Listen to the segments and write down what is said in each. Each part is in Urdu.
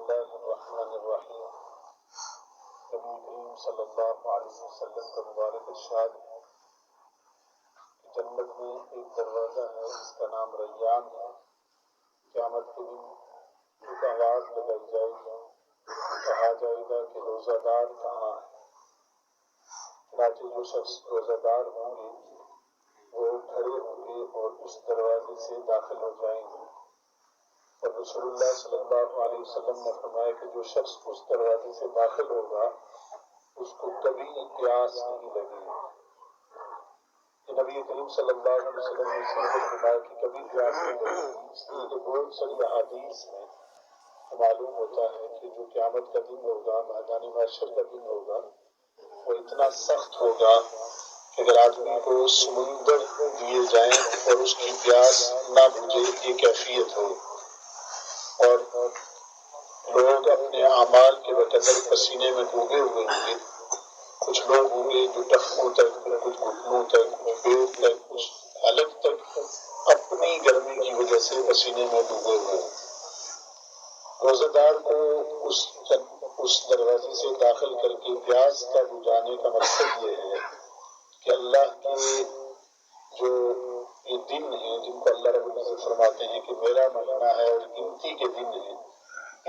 الله الرحمن الرحیم. نبی کریم صلی اللہ علیہ وسلم کا مبارک ارشاد ہے کہ جنت میں ایک دروازہ ہے جس کا نام ریان ہے. قیامت کے دن ایک آواز لگائی جائے گی، کہا جائے گا کہ روزہ دار کہاں ہے؟ چنانچہ جو شخص روزہ دار ہوں گے وہ کھڑے ہوں گے اور اس دروازے سے داخل ہو جائیں گے. اور رسول اللہ صلی اللہ علیہ وسلم نے فرمایا کہ جو شخص اس دروازے سے داخل ہوگا اس کو کبھی پیاس نہیں لگے گی. کہ نبی کریم صلی اللہ علیہ وسلم نے اس لیے فرمایا کہ کبھی پیاس نہیں لگے گی، اس لیے کہ بہت ساری احادیث میں معلوم ہوتا ہے کہ جو قیامت کا دن ہوگا، میدان محشر کا دن ہوگا، وہ اتنا سخت ہوگا کہ اگر آدمی کو سمندر دیے جائیں اور اس کی پیاس نہ بجھے، یہ کیفیت ہو. اور لوگ اپنے اعمال کے بقدر پسینے میں ڈوبے ہوئے ہوں گے. کچھ لوگ ہوں گے جو ٹخنوں تک، کچھ گھٹنوں تک، کچھ پیٹ تک، کچھ حلق تک اپنی گرمی کی وجہ سے پسینے میں ڈوبے ہوئے ہیں. روزہ دار کو اس دروازے سے داخل کر کے پیاس کا بجھانے کا مقصد یہ ہے کہ اللہ کے جو یہ دن ہیں جن کو اللہ رب العزت فرماتے ہیں کہ میرا مہینہ ہے اور گنتی کے دن ہیں،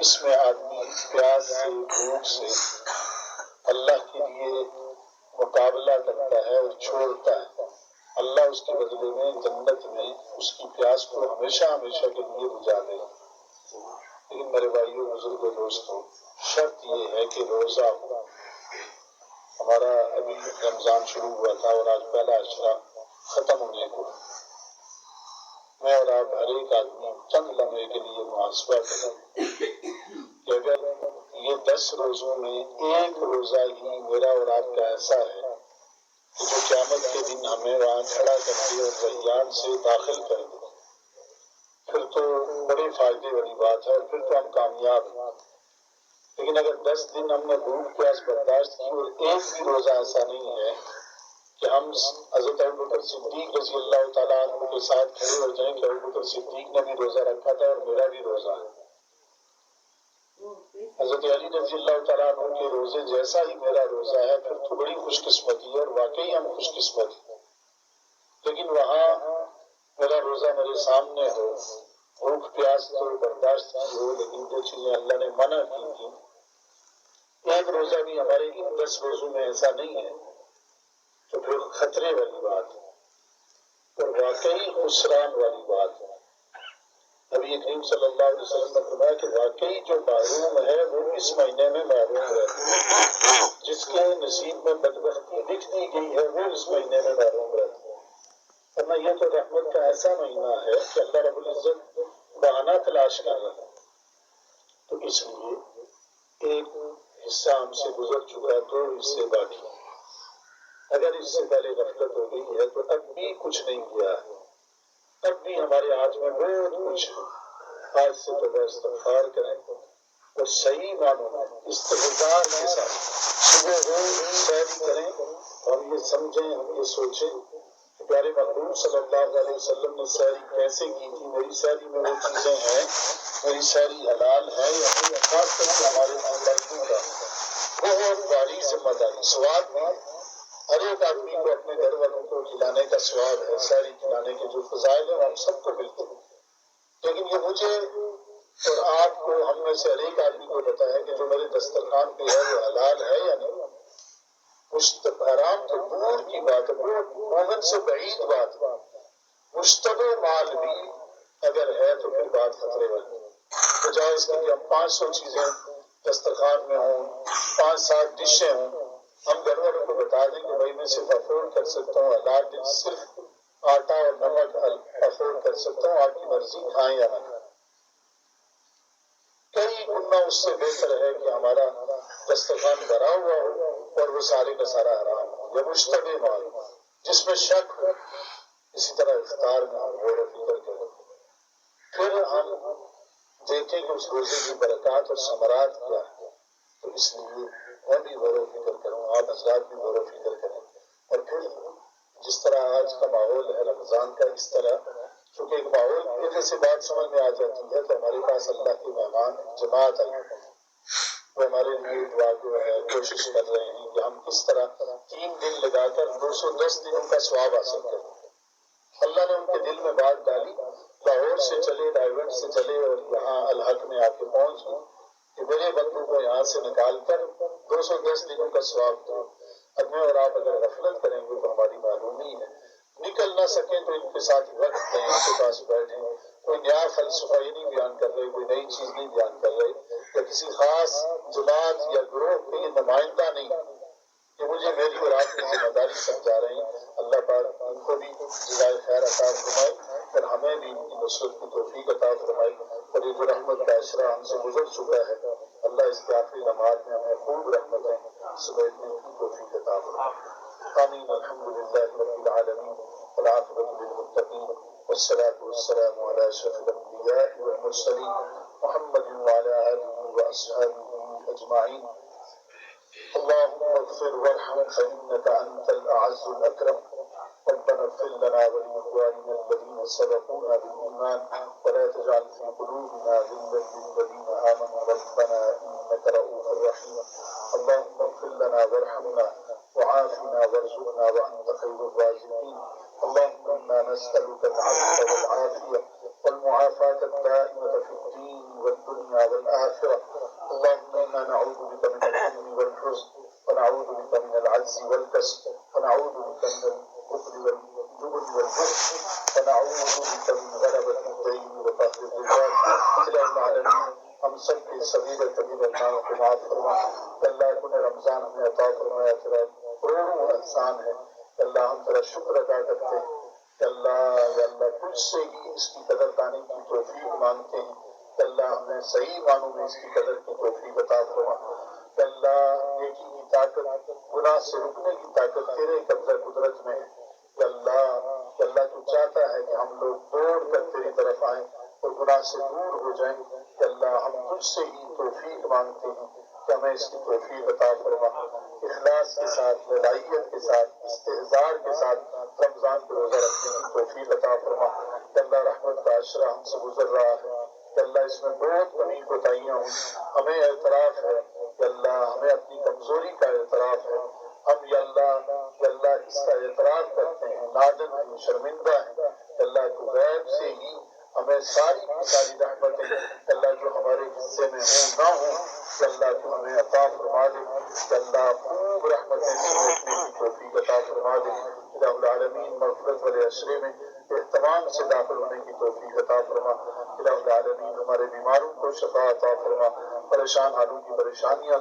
اس میں آدمی پیاس سے، بھوک سے اللہ کے لیے مقابلہ کرتا ہے اور چھوڑتا ہے. اللہ اس کے بدلے میں جنت میں اس کی پیاس کو ہمیشہ ہمیشہ کے لیے بجھا دے. لیکن میرے بھائیوں، بزرگوں، دوستوں، شرط یہ ہے کہ روزہ ہو. ہمارا ابھی رمضان شروع ہوا تھا اور آج پہلا عشرہ ختم ہونے کو. میں اور آپ ہر ایک آدمی چند لمحے کے لیے محاسبہ کریں کہ اگر یہ 10 روزوں میں ایک روزہ ہی میرا اور آپ کا ایسا ہے کہ جو قیامت کے دن ہمیں وہاں کھڑا کر کے اور ریان سے داخل کر دے، پھر تو بڑے فائدے والی بات ہے اور پھر تو ہم کامیاب ہیں. لیکن اگر 10 دن ہم نے بھوک پیاس برداشت کی اور ایک بھی روزہ ایسا نہیں ہے کہ ہم حضرت ابوبکر صدیق رضی اللہ تعالیٰ عنہ کے ساتھ کھڑے ہو جائیں کہ ابوبکر صدیق نے بھی روزہ رکھا تھا اور میرا بھی روزہ ہے. حضرت علی رضی اللہ تعالیٰ عنہ کے روزے جیسا ہی میرا روزہ ہے، پھر تو بڑی خوش قسمتی ہے اور واقعی ہم خوش قسمت ہیں. لیکن وہاں میرا روزہ میرے سامنے ہو، بھوک پیاس تو برداشت کی ہو، لیکن جو چیزیں اللہ نے منع کی تھی، ایک روزہ بھی ہمارے ان 10 روزوں میں ایسا نہیں ہے، تو پھر خطرے والی بات ہے اور واقعی خسران والی بات ہے. نبی کریم صلی اللہ علیہ وسلم نے فرمایا کہ واقعی جو محروم ہے وہ اس مہینے میں محروم رہتا ہے. جس کے نصیب میں بدبختی لکھ دی گئی ہے وہ اس مہینے میں محروم رہتا ہے. ورنہ یہ تو رحمت کا ایسا مہینہ ہے کہ اللہ رب العزت بہانہ تلاش کر رہا ہے. تو اس لیے ایک حصہ ہم سے گزر چکا، 2 حصے باقی ہیں. اگر اس سے پہلے غفلت ہو گئی ہے تو اب بھی کچھ نہیں کیا ہے، اب بھی ہمارے ہاتھ میں بہت کچھ ہے. آج سے تو استغفار کریں اور صحیح معنوں میں استغفار کے ساتھ صبح روز سیر کریں. ہم یہ سمجھیں، ہم یہ سوچیں کہ پیارے محبوب صلی اللہ علیہ وسلم نے سیر کیسے کی تھی. میری سیری میں وہ چیزیں ہیں، میری سیری حلال ہے یا نہیں. خاص طور سے ہمارے لڑکیوں کا بہت باری ذمہ داری، سواد بھی ہے. ہر ایک آدمی کو اپنے گھر والوں کو کھلانے کا سواد ہے، ساری کھلانے کے جو فضائل ہیں ہم سب کو ملتے ہیں. لیکن یہ مجھے اور آپ کو، ہم میں سے ہر ایک آدمی کو پتا ہے کہ جو میرے دسترخوان پہ ہے وہ حلال ہے یا نہیں. حرام تو دور کی بات ہے، مومن سے بعید بات ہے. مشتبہ مال بھی اگر ہے تو پھر بات خطرے والی ہے. بجائے اس کے کہ ہم 500 چیزیں دسترخوان میں ہوں، 5-7 ڈشیں ہوں، ہم گھر والوں کو بتا دیں کہ بھائی میں صرف افورڈ کر سکتا ہوں حلال، صرف آٹا اور نمک افورڈ کر سکتا ہوں، آپ کی مرضی کھائیں یا نہ کھائیں. کئی گنا اس سے بہتر ہے کہ ہمارا دسترخوان بھرا ہوا ہو اور وہ سارے کا سارا حرام ہو یا مشتبہ مال جس میں شک ہو. اسی طرح افطار میں ہم غور و فکر کریں، پھر ہم دیکھیں کہ اس روزے کی برکات اور ثمرات کیا ہے. تو اس لیے میں بھی غور و فکر کروں، آپ حضرات بھی غور و فکر کریں. اور پھر جس طرح آج کا ماحول ہے رمضان کا، اس طرح چونکہ ایک ماحول کی وجہ سے بات سمجھ میں آ جاتی ہے تو ہمارے پاس اللہ کے مہمان جماعت آئی ہے، وہ ہمارے لیے دعا جو ہے کوشش کر رہے ہیں کہ ہم کس طرح 3 دن لگا کر 210 دنوں کا ثواب حاصل کریں۔ اللہ نے ان کے دل میں بات ڈالی، لاہور سے چلے، رائیگڑھ سے چلے اور یہاں الحق میں آ کے پہنچ گئے کہ میرے بندوں کو یہاں سے نکال کر 210 دنوں کا ثواب دو۔ اب میں اور آپ اگر غفلت کریں گے تو ہماری معلومی ہے، نکل نہ سکیں تو ان کے ساتھ وقت دیں، ان کے پاس بیٹھیں، کوئی نیا فلسفہ ہی نہیں بیان کر رہے، کوئی نئی چیز نہیں بیان کر رہے، یا کسی خاص جماعت یا گروہ کے یہ نمائندہ نہیں کہ مجھے میری اور آپ کی ذمہ داری سمجھا رہے ہیں۔ اللہ پاک ان کو بھی جزائے خیر عطا فرمائے اور ہمیں بھی ان کی نصرت کی توفیق عطا فرمائے، اور یہ جو رحمت کا اشرا ہم سے گزر چکا ہے اللہ اس کے آخری لمحات میں ہمیں خوب رحمتیں سمیٹنے کی توفیق عطا فرمائے۔ آمین۔ الحمد للہ رب العالمین والعاقبۃ للمتقین والصلاة والسلام علی اشرف الانبیاء والمرسلین محمد وعلی آلہ واصحابہ اجمعین۔ اللهم اغفر وارحم فإنك أنت الأعز الأكرم، ربنا اغفر لنا ولإخواننا الذين سبقونا بالإيمان ولا تجعل في قلوبنا غلا للذين آمنوا ربنا إنك رؤوف رحيم، اللهم اغفر لنا وارحمنا وعافنا وارزقنا وأنت خير الرازقين، اللهم إنا نسألك العفو والعافية والمعافاة الدائمة في الدين والدنيا والآخرة، اللهم إنا نعوذ بك من الهم والحزن ونعوذ بك من العجز والكسل ونعوذ بك من البخل والجبن والبخل ونعوذ بك من غلبة الدين وقهر الرجال۔ إلہ العالمین ہم سب کے صغیر کبیر گناہوں کو معاف فرما۔ اللہ کو نے رمضان ہمیں عطا فرمایا، تیرا کروڑوں احسان ہے اللہ، ہم تیرا شکر ادا کرتے ہیں کہ اللہ یا اللہ تجھ سے ہی اس کی قدر دانی کی توفیق مانگتے ہیں کہ اللہ ہمیں صحیح معنوں میں اس کی قدر کی توفیق عطا فرما کہ اللہ نیکی کی طاقت، گناہ سے رکنے کی طاقت تیرے قبضہ قدرت میں ہے کہ اللہ تو چاہتا ہے کہ ہم لوگ دوڑ کر تیری طرف آئیں اور گناہ سے دور ہو جائیں کہ اللہ ہم تجھ سے ہی توفیق مانگتے ہیں کہ ہمیں اس کی توفیق عطا فرما، اخلاص کے ساتھ، للائیت کے ساتھ، استحضار کے ساتھ رمضان کو روزہ رکھنے کی توفیق عطا فرما کہ اللہ رحمت کا عشرہ ہم سے گزر رہا ہے کہ اللہ اس میں بہت کمی کوتاہیاں ہوئی، ہمیں اعتراف ہے کہ اللہ ہمیں اپنی کمزوری کا اعتراف ہے، ہم یا اللہ اس کا اعتراف کرتے ہیں، نادم ہیں، شرمندہ ہیں کہ اللہ کو غیب سے ہی ہمیں ساری کی ساری رحمتیں کہ اللہ جو ہمارے حصے میں ہوں نہ ہوں کہ اللہ تو ہمیں عطا فرما دے کہ اللہ خوب رحمتیں سمیٹنے کی توفیق عطا فرما دے۔ الہ العالمین مغفرت والے عشرے میں اہتمام سے داخل ہونے کی توفیق عطا فرما۔ الہ العالمین ہمارے بیماروں کو شفا عطا فرما، پریشان حالوں کی پریشانیاں